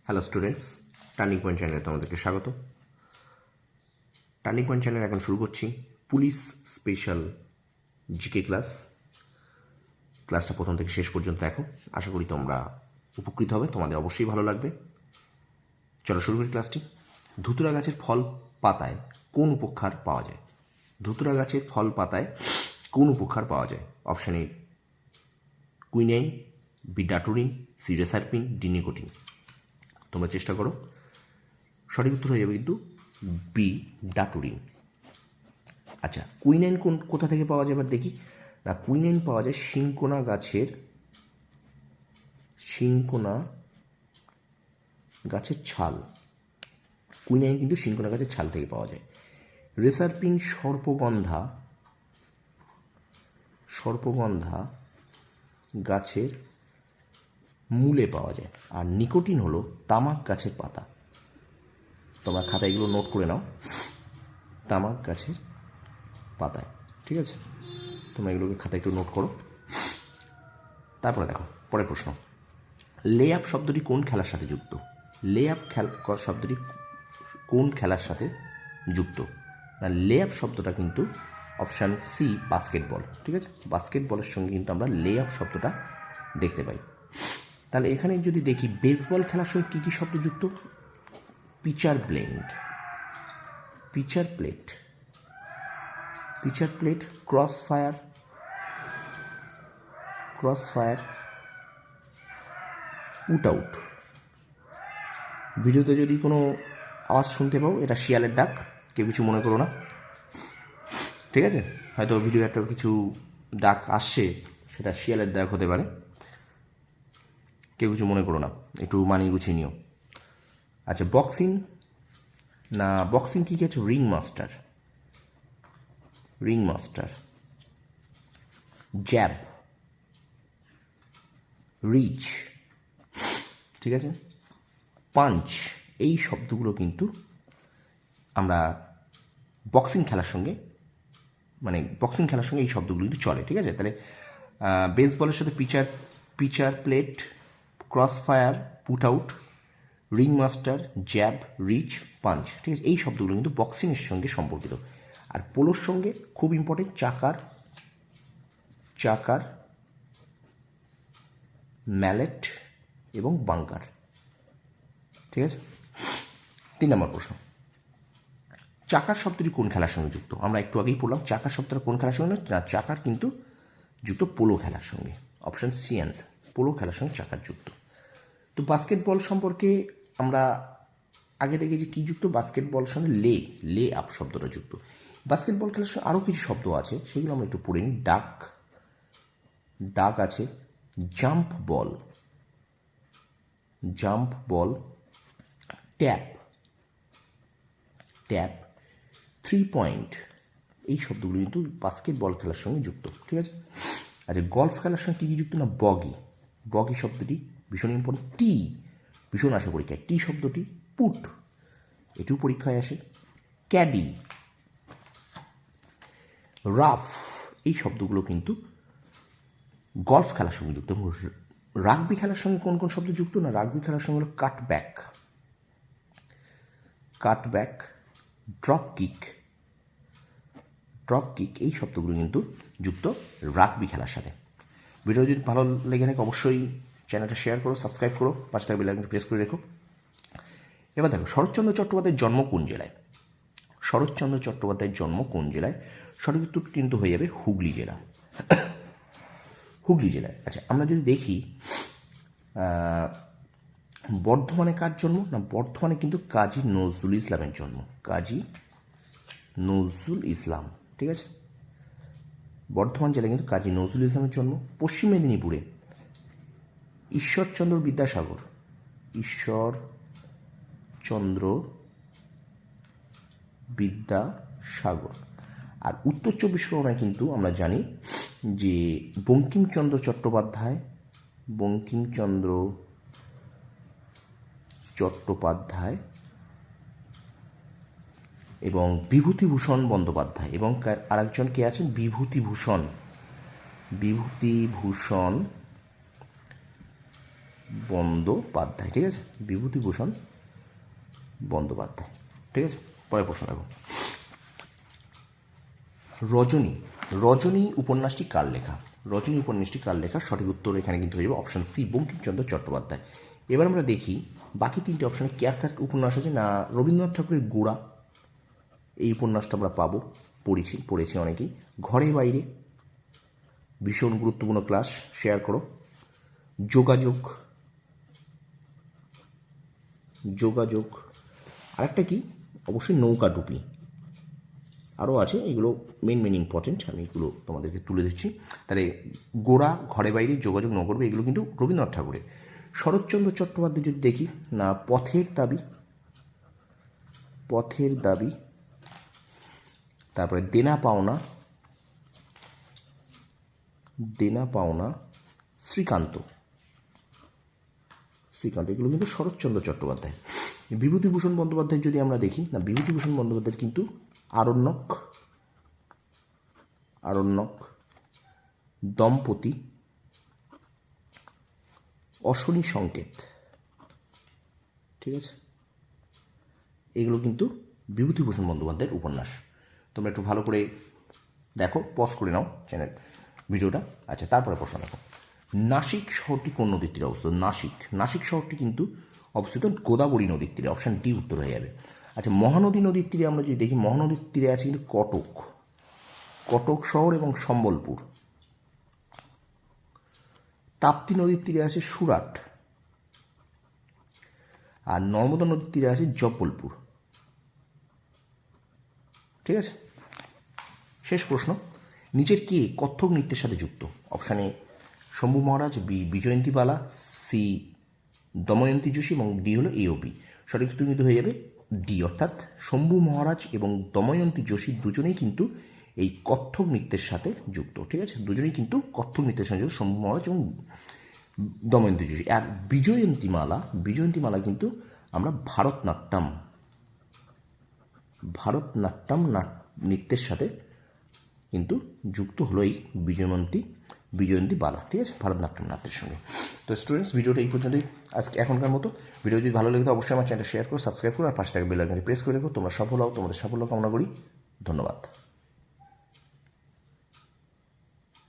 Hello students, turning point চ্যানেলে তোমাদেরকে স্বাগত। টার্নিং পয়েন্ট চ্যানেল এখন শুরু করছি পুলিশ স্পেশাল জিকে ক্লাসটা প্রথম থেকে শেষ পর্যন্ত দেখো। আশা করি তোমরা উপকৃত হবে, তোমাদের অবশ্যই ভালো লাগবে। চলো শুরু করি ক্লাসটি। ধুতুরা গাছের ফল পাতায় কোন উপক্ষার পাওয়া যায়? ধুতুরা গাছের ফল পাতায় কোন উপক্ষার পাওয়া যায়? Option A quinine, B daturine, C reserpine, D nicotine. তোমরা চেষ্টা করো। সঠিক উত্তর হয়ে যাবে কিন্তু বি ডাটুরিন। আচ্ছা, কুইনাইন কোথা থেকে পাওয়া যায় এবার দেখি। না, কুইনাইন পাওয়া যায় সিনকোনা গাছের ছাল। কুইনাইন কিন্তু সিনকোনা গাছের ছাল থেকে পাওয়া যায়। রেসারপিন সর্পগন্ধা গাছের মূলে পাওয়া যায়। আর নিকোটিন হলো তামাক গাছের পাতা। তোমরা খাতায় এগুলো নোট করে নাও, তামাক গাছের পাতায়। ঠিক আছে, তোমরা এগুলোকে খাতায় একটু নোট করো। তারপরে দেখো পরের প্রশ্ন। লে আপ শব্দটি কোন খেলার সাথে যুক্ত? লে আপ শব্দটি কোন খেলার সাথে যুক্ত? না, লে আপ শব্দটা কিন্তু অপশান সি বাস্কেটবল। ঠিক আছে, বাস্কেটবলের সঙ্গে কিন্তু আমরা লে আপ শব্দটা দেখতে পাই। তাহলে এখানে যদি দেখি বেসবল খেলার সঙ্গে কী কী শব্দ যুক্ত? Pitcher plate, cross fire, put out. ভিডিওতে যদি কোনো আওয়াজ শুনতে পাও, এটা শিয়ালের ডাক, কেউ কিছু মনে করো না। ঠিক আছে, হয়তো ভিডিও একটা কিছু ডাক আসছে, সেটা শিয়ালের ডাক হতে পারে, কেউ কিছু মনে করো না, একটু মানিয়ে গুছিয়ে নিও। আচ্ছা, বক্সিং কী আছে? Ring master, jab, reach. ঠিক আছে, পাঞ্চ, এই শব্দগুলো কিন্তু আমরা বক্সিং খেলার সঙ্গে এই শব্দগুলো কিন্তু চলে। ঠিক আছে, তাহলে বেসবলের সাথে pitcher plate, cross fire, put out, ring master, jab, reach, punch. ঠিক আছে, এই শব্দগুলো কিন্তু বক্সিংয়ের সঙ্গে সম্পর্কিত। আর পোলোর সঙ্গে খুব ইম্পর্টেন্ট চাকার, ম্যালেট এবং বাঙ্কার। ঠিক আছে, 3 নম্বর প্রশ্ন। চাকার শব্দটি কোন খেলার সঙ্গে যুক্ত? আমরা একটু আগেই পড়লাম চাকার শব্দটা কোন খেলার সঙ্গে। না, চাকার কিন্তু যুক্ত পোলো খেলার সঙ্গে। অপশান সি অ্যান্সার, পোলো খেলার সঙ্গে চাকার যুক্ত। তো বাস্কেটবল সম্পর্কে আমরা আগে দেখেছি কি যুক্ত? বাস্কেটবল সঙ্গে লে আপ শব্দটা যুক্ত। বাস্কেটবল খেলার সঙ্গে আরও কিছু শব্দ আছে, সেগুলো আমরা একটু পড়ে নিই। ডাক আছে, জাম্প বল, ট্যাপ, 3 পয়েন্ট, এই শব্দগুলো কিন্তু বাস্কেটবল খেলার সঙ্গে যুক্ত। ঠিক আছে, আচ্ছা, গলফ খেলার সঙ্গে কী কী যুক্ত? না, বগি শব্দটি ভীষণ ইম্পর্টেন্ট। টি ভীষণ আসে পরীক্ষায়, টি শব্দটি। পুট, এটিও পরীক্ষায় আসে। ক্যাডি, রাফ, এই শব্দগুলো কিন্তু গলফ খেলার সঙ্গে যুক্ত। রাগবি খেলার সঙ্গে কোন কোন শব্দ যুক্ত? না, রাগবি খেলার সঙ্গে হলো কাটব্যাক, ড্রপ কিক, এই শব্দগুলো কিন্তু যুক্ত রাগবি খেলার সাথে। ভিডিও যদি ভালো লেগে থাকে অবশ্যই চ্যানেলটা শেয়ার করো, সাবস্ক্রাইব করো, পাশে থাকা বেল আইকনটা প্রেস করে রেখো। এবার দেখো, শরৎচন্দ্র চট্টোপাধ্যায়ের জন্ম কোন জেলায়? সঠিক উত্তর কিন্তু হয়ে যাবে হুগলি জেলায়। আচ্ছা, আমরা যদি দেখি বর্ধমানে কার জন্ম? না, বর্ধমানে কিন্তু কাজী নজরুল ইসলামের জন্ম। ঠিক আছে, বর্ধমান জেলায় কিন্তু কাজী নজরুল ইসলামের জন্ম। পশ্চিম মেদিনীপুরে ঈশ্বরচন্দ্র বিদ্যাসাগর। আর উত্তর 24 পরগনায় কিন্তু আমরা জানি যে বঙ্কিমচন্দ্র চট্টোপাধ্যায় এবং বিভূতিভূষণ বন্দ্যোপাধ্যায়, এবং আরেকজন কে আছেন? বিভূতিভূষণ বন্দ্যোপাধ্যায়, ঠিক আছে, বিভূতিভূষণ বন্দ্যোপাধ্যায়, ঠিক আছে। পরের প্রশ্ন দেখো, রজনী, রজনী উপন্যাসটি কার লেখা? রজনী উপন্যাসটি কার লেখা? সঠিক উত্তর এখানে কিন্তু হয়ে যাবে অপশান সি, বঙ্কিমচন্দ্র চট্টোপাধ্যায়। এবার আমরা দেখি বাকি তিনটে অপশানে কার কার উপন্যাস আছে। না, রবীন্দ্রনাথ ঠাকুরের গোড়া, এই উপন্যাসটা আমরা পাবো, পড়েছি অনেকেই। ঘরে বাইরে, ভীষণ গুরুত্বপূর্ণ ক্লাস, শেয়ার করো। যোগাযোগ, যোগাযোগ, আরেকটা কি, অবশ্যই নৌকা ডুবি, আরও আছে, এগুলো মেন ইম্পর্টেন্ট, আমি এগুলো তোমাদেরকে তুলে দিচ্ছি। তাহলে গোড়া, ঘরে বাইরে, যোগাযোগ, নৌকা, এগুলো কিন্তু রবীন্দ্রনাথ ঠাকুরের। শরৎচন্দ্র চট্টোপাধ্যায় যদি দেখি, না পথের দাবি, পথের দাবি, তারপরে দেনা পাওনা, দেনা পাওনা, শ্রীকান্ত, শ্রীকান্ত, এগুলো কিন্তু শরৎচন্দ্র চট্টোপাধ্যায়। বিভূতিভূষণ বন্দ্যোপাধ্যায় যদি আমরা দেখি, না বিভূতিভূষণ বন্দ্যোপাধ্যায়ের কিন্তু আরণ্যক, আরণ্যক, দম্পতি, অশনি সংকেত, ঠিক আছে, এগুলো কিন্তু বিভূতিভূষণ বন্দ্যোপাধ্যায়ের উপন্যাস। তোমরা একটু ভালো করে দেখো, পজ করে নাও চ্যানেল ভিডিওটা। আচ্ছা, তারপরে প্রশ্ন দেখো, নাসিক শহরটি কোন নদীর তীরে অবস্থিত? নাসিক, নাসিক শহরটি কিন্তু অবস্থিত গোদাবরী নদীর তীরে, অপশান ডি উত্তর হয়ে যাবে। আচ্ছা, মহানদী নদীর তীরে আমরা যদি দেখি, মহানদীর তীরে আছে কিন্তু কটক, কটক শহর এবং সম্বলপুর। তাপ্তি নদীর তীরে আছে সুরাট, আর নর্মদা নদীর তীরে আছে জব্বলপুর, ঠিক আছে। শেষ প্রশ্ন, নিচের কে কত্থক নৃত্যের সাথে যুক্ত? Option A Shambhu Maharaj, B Vyjayanthi Bala, C Damayanti Joshi এবং ডি হলো এওবি। সঠিক উত্তর কিন্তু হয়ে যাবে ডি, অর্থাৎ শম্ভু মহারাজ এবং দময়ন্তী যোশী দুজনেই কিন্তু এই কত্থক নৃত্যের সাথে যুক্ত, ঠিক আছে, দুজনেই কিন্তু কত্থক নৃত্যের সাথে যুক্ত, শম্ভু মহারাজ এবং দময়ন্তী যোশী। আর বিজয়ন্তী মালা, বিজয়ন্তী মালা কিন্তু আমরা ভারতনাট্যম, ভারতনাট্যম নৃত্যের সাথে কিন্তু যুক্ত হলো এই বিজয়ন্তী বালা, ঠিক আছে, ভারতনাট্যম নাট্যের সঙ্গে। তো স্টুডেন্টস, ভিডিওটা এই পর্যন্তই আজকে এখনকার মতো। ভিডিও যদি ভালো লাগে তো অবশ্যই আমার চ্যানেলটা শেয়ার করো, সাবস্ক্রাইব করো, আর পাশে থাকা বেল আইকনটি প্রেস করে রেখো। তোমরা সফল হও, তোমাদের সাফল্য কামনা করি। ধন্যবাদ।